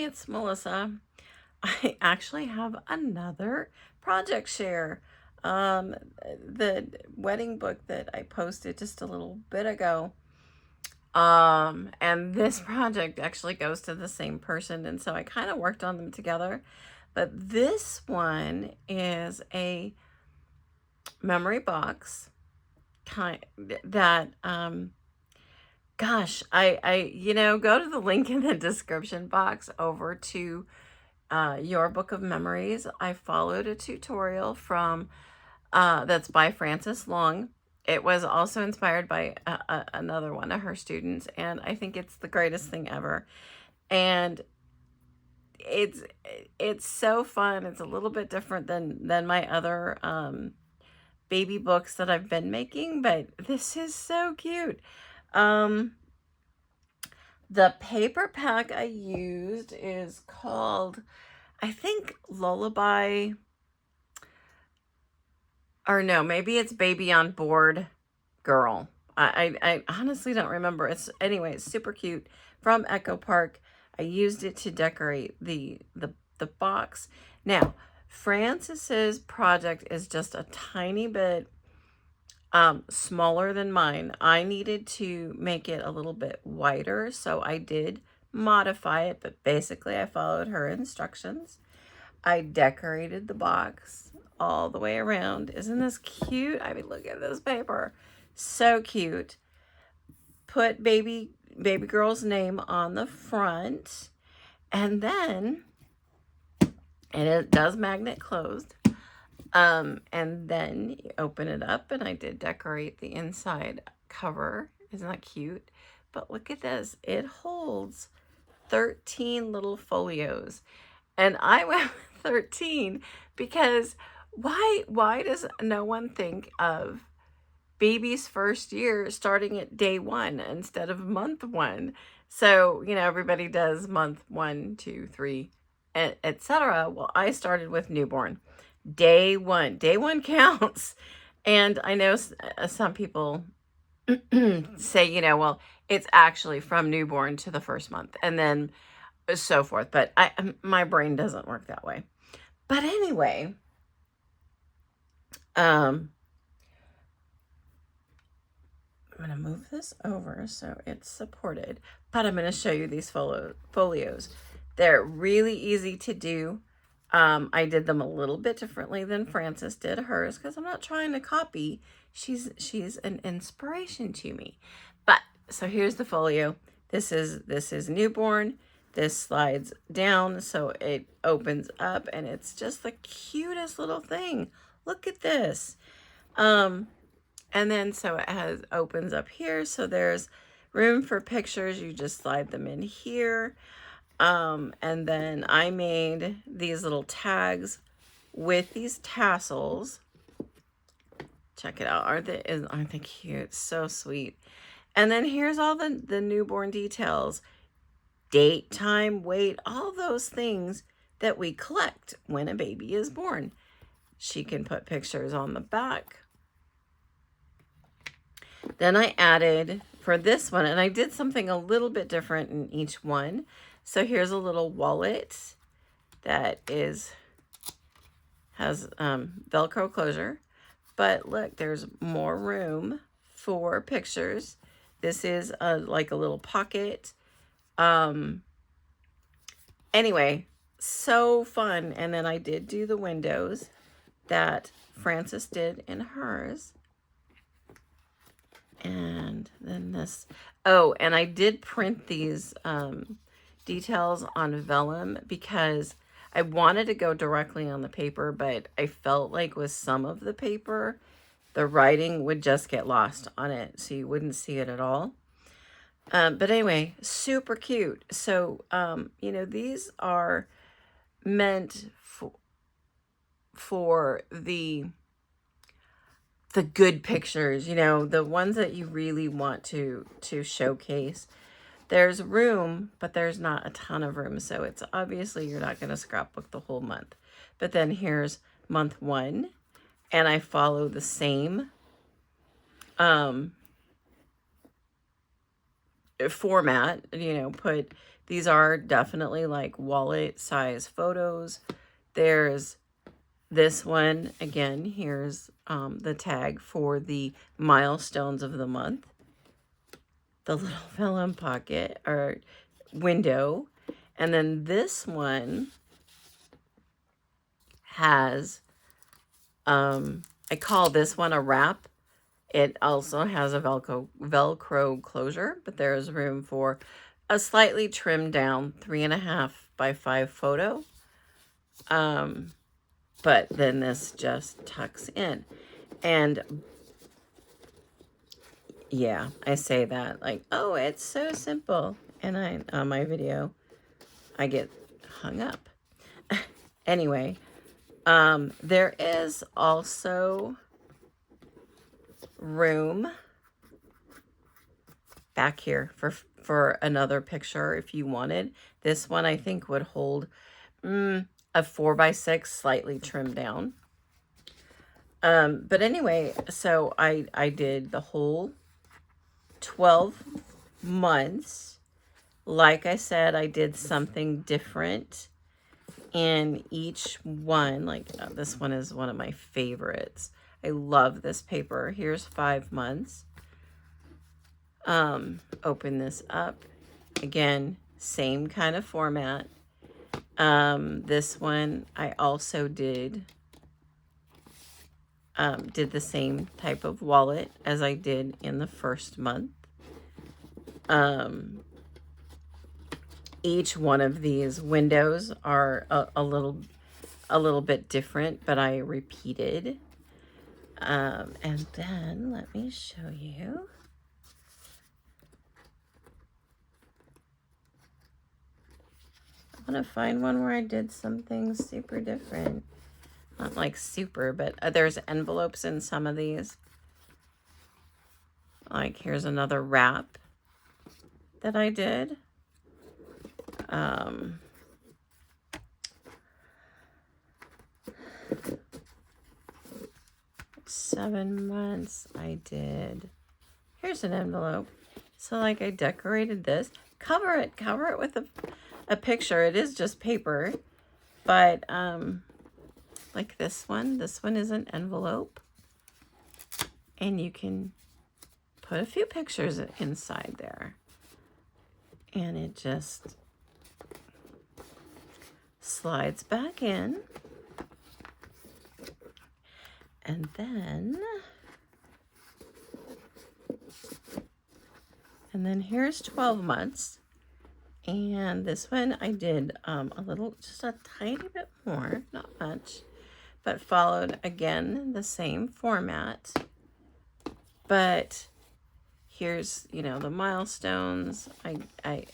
it's Melissa. I actually have another project share. Um, the wedding book that I posted just a little bit ago. And this project actually goes to the same person, and so I kind of worked on them together. But this one is a memory box kind that gosh, I go to the link in the description box over to Your Book of Memories. I followed a tutorial from that's by Frances Long. It was also inspired by another one of her students, and I think it's the greatest thing ever. And it's it's so fun. It's a little bit different than my other baby books that I've been making, but this is so cute. Um, the paper pack I used is called, I think, Lullaby, or no, maybe it's Baby on Board Girl. I honestly don't remember. Anyway, it's super cute, from Echo Park. I used it to decorate the box. Now, Frances's project is just a tiny bit smaller than mine. I needed to make it a little bit wider, so I did modify it, but basically I followed her instructions. I decorated the box all the way around. Isn't this cute? I mean, look at this paper. So cute. Put baby girl's name on the front, and then, and it does magnet closed. And then you open it up, and I did decorate the inside cover. Isn't that cute? But look at this. It holds 13 little folios. And I went with 13 because why does no one think of baby's first year starting at day 1 instead of month 1? So, everybody does month 1, 2, 3, etc. Well, I started with newborn. Day 1. Day 1 counts. And I know some people say, well, it's actually from newborn to the first month and then so forth. But my brain doesn't work that way. But anyway, I'm going to move this over so it's supported. But I'm going to show you these folios. They're really easy to do. I did them a little bit differently than Frances did hers because I'm not trying to copy. She's an inspiration to me. But so here's the folio. This is newborn. This slides down so it opens up, and it's just the cutest little thing. Look at this. And then so it opens up here, so there's room for pictures. You just slide them in here. And then I made these little tags with these tassels. Check it out. Aren't they cute? So sweet. And then here's all the newborn details. Date, time, weight, all those things that we collect when a baby is born. She can put pictures on the back. Then I added for this one, and I did something a little bit different in each one. So here's a little wallet that has Velcro closure. But look, there's more room for pictures. This is like a little pocket. Anyway, so fun. And then I did do the windows that Frances did in hers. And then this, oh, and I did print these details on vellum because I wanted to go directly on the paper, but I felt like with some of the paper, the writing would just get lost on it, so you wouldn't see it at all. But anyway, super cute. So, these are meant for the good pictures, the ones that you really want to showcase. There's room, but there's not a ton of room. So it's obviously you're not going to scrapbook the whole month. But then here's month 1, and I follow the same format, put These are definitely like wallet size photos. There's this one, again, here's the tag for the milestones of the month. The little vellum pocket or window. And then this one has, I call this one a wrap. It also has a Velcro closure, but there is room for a slightly trimmed down 3.5 by 5 photo. But then this just tucks in. And yeah, I say that like, oh, it's so simple. And on my video, I get hung up. Anyway, there is also room back here for another picture if you wanted. This one I think would hold a 4 by 6 slightly trimmed down. But anyway, so I did the whole 12 months. Like I said, I did something different in each one. Like this one is one of my favorites. I love this paper. Here's 5 months. Open this up. Again, same kind of format. This one I also did the same type of wallet as I did in the first month. Each one of these windows are a little bit different, but I repeated. And then let me show you. I want to find one where I did something super different. Not like super, but there's envelopes in some of these. Like here's another wrap that I did. 7 months I did. Here's an envelope. So like I decorated this. Cover it with a picture. It is just paper. But like this one is an envelope. And you can put a few pictures inside there. And it just slides back in. And then here's 12 months. And this one I did just a tiny bit more, not much, but followed again the same format. But here's, the milestones.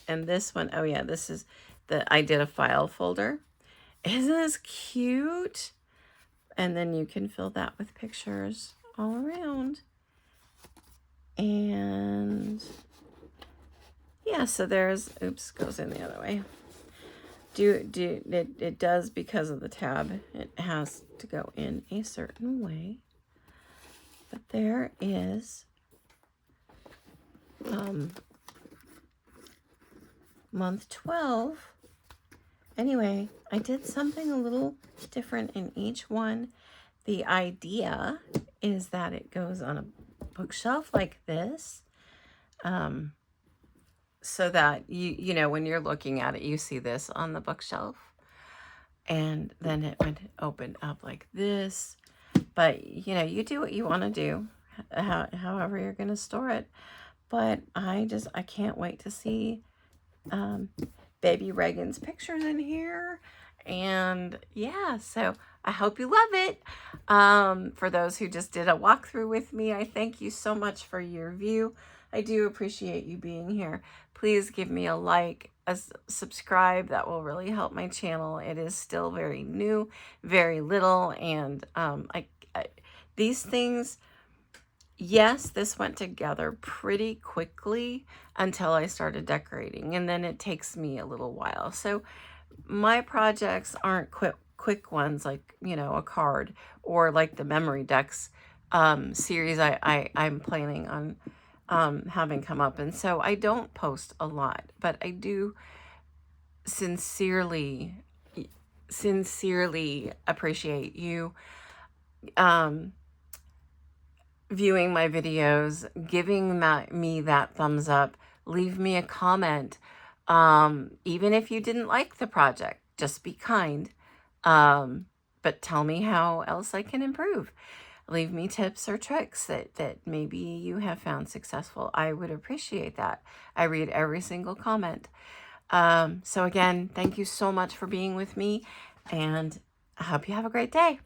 And this one, oh yeah, this is I did a file folder. Isn't this cute? And then you can fill that with pictures all around. And yeah, so there's, oops, goes in the other way. It does, because of the tab, it has to go in a certain way. But there is month 12. Anyway, I did something a little different in each one. The idea is that it goes on a bookshelf like this. So that when you're looking at it, you see this on the bookshelf. And then it would open up like this. But, you do what you want to do, however you're going to store it. But I can't wait to see baby Reagan's pictures in here. And yeah, so I hope you love it. For those who just did a walkthrough with me, I thank you so much for your view. I do appreciate you being here. Please give me a like, a subscribe. That will really help my channel. It is still very new, very little. And these things, yes, this went together pretty quickly until I started decorating. And then it takes me a little while. So my projects aren't quick ones like, a card, or like the memory decks series I'm planning on having come up. And so I don't post a lot, but I do sincerely, sincerely appreciate you viewing my videos, giving me that thumbs up. Leave me a comment. Even if you didn't like the project, just be kind. But tell me how else I can improve. Leave me tips or tricks that maybe you have found successful. I would appreciate that. I read every single comment. So again, thank you so much for being with me, and I hope you have a great day.